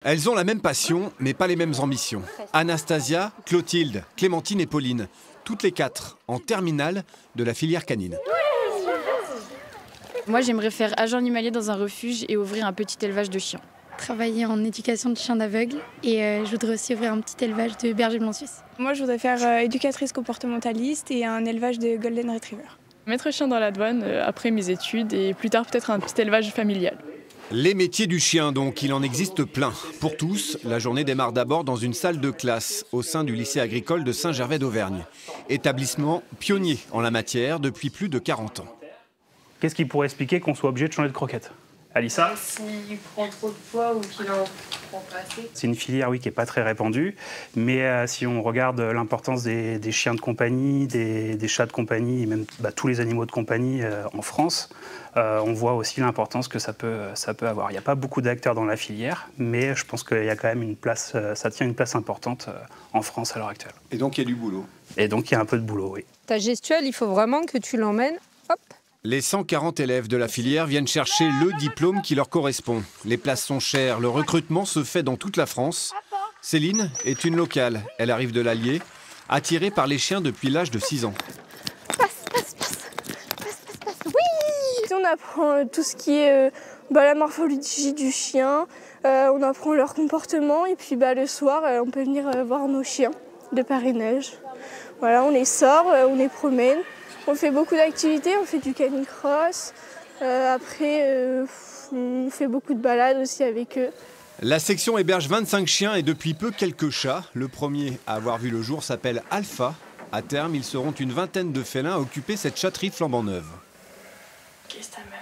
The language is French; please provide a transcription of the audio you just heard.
Elles ont la même passion, mais pas les mêmes ambitions. Anastasia, Clotilde, Clémentine et Pauline, toutes les quatre en terminale de la filière canine. Moi, j'aimerais faire agent animalier dans un refuge et ouvrir un petit élevage de chiens. Travailler en éducation de chiens d'aveugles et je voudrais aussi ouvrir un petit élevage de bergers blancs suisses. Moi, je voudrais faire éducatrice comportementaliste et un élevage de golden retriever. Maître chien dans la douane après mes études et plus tard peut-être un petit élevage familial. Les métiers du chien, donc, il en existe plein. Pour tous, la journée démarre d'abord dans une salle de classe au sein du lycée agricole de Saint-Gervais d'Auvergne. Établissement pionnier en la matière depuis plus de 40 ans. Qu'est-ce qui pourrait expliquer qu'on soit obligé de changer de croquette? Alissa? S'il prend trop de poids ou qu'il en prend pas assez. C'est une filière, oui, qui n'est pas très répandue. Mais si on regarde l'importance des chiens de compagnie, des chats de compagnie, et même tous les animaux de compagnie en France, on voit aussi l'importance que ça peut avoir. Il n'y a pas beaucoup d'acteurs dans la filière, mais je pense qu'il y a quand même une place, ça tient une place importante en France à l'heure actuelle. Et donc il y a du boulot. Et donc il y a un peu de boulot, oui. Ta gestuelle, il faut vraiment que tu l'emmènes, hop. Les 140 élèves de la filière viennent chercher le diplôme qui leur correspond. Les places sont chères, le recrutement se fait dans toute la France. Céline est une locale, elle arrive de l'Allier, attirée par les chiens depuis l'âge de 6 ans. Oui, on apprend tout ce qui est la morphologie du chien, on apprend leur comportement et puis le soir, on peut venir voir nos chiens de parrainage. Voilà, on les sort, on les promène. On fait beaucoup d'activités, on fait du canicross, après on fait beaucoup de balades aussi avec eux. La section héberge 25 chiens et depuis peu quelques chats. Le premier à avoir vu le jour s'appelle Alpha. À terme, ils seront une vingtaine de félins à occuper cette chatterie flambant neuve.